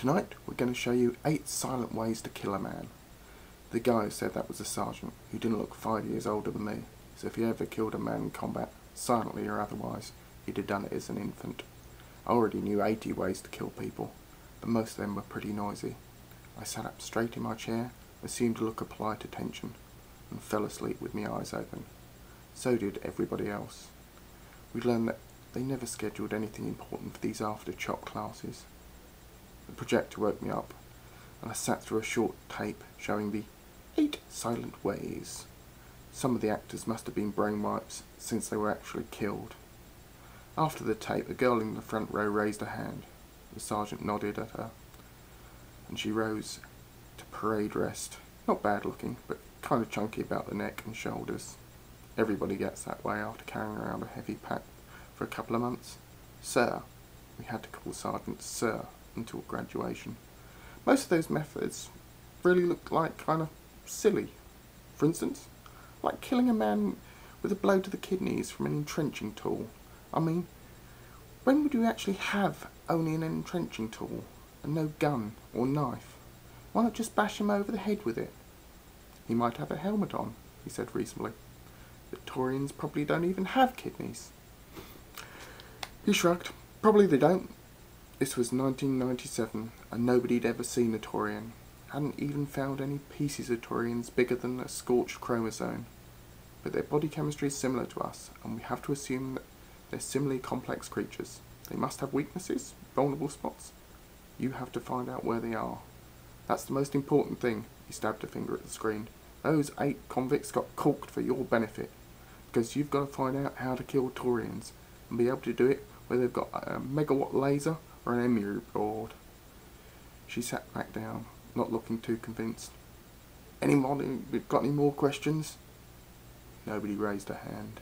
Tonight we're going to show you 8 silent ways to kill a man. The guy who said that was a sergeant who didn't look 5 years older than me, so if he ever killed a man in combat, silently or otherwise, he'd have done it as an infant. I already knew 80 ways to kill people, but most of them were pretty noisy. I sat up straight in my chair, assumed a look of polite attention, and fell asleep with my eyes open. So did everybody else. We learned that they never scheduled anything important for these after-chop classes. The projector woke me up, and I sat through a short tape showing the 8 silent ways. Some of the actors must have been brain wipes, since they were actually killed. After the tape, a girl in the front row raised a hand. The sergeant nodded at her, and she rose to parade rest. Not bad looking, but kind of chunky about the neck and shoulders. Everybody gets that way after carrying around a heavy pack for a couple of months. Sir. We had to call Sergeant Sir until graduation. Most of those methods really looked like kind of silly. For instance, like killing a man with a blow to the kidneys from an entrenching tool. I mean, when would you actually have only an entrenching tool and no gun or knife? Why not just bash him over the head with it? He might have a helmet on, he said reasonably. Victorians probably don't even have kidneys. He shrugged. Probably they don't. This was 1997, and nobody'd ever seen a Taurian. Hadn't even found any pieces of Taurians bigger than a scorched chromosome. But their body chemistry is similar to us, and we have to assume that they're similarly complex creatures. They must have weaknesses, vulnerable spots. You have to find out where they are. That's the most important thing. He stabbed a finger at the screen. Those 8 convicts got corked for your benefit, because you've got to find out how to kill Taurians, and be able to do it whether they've got a megawatt laser or an emery board. She sat back down, not looking too convinced. Anyone got any more questions? Nobody raised a hand.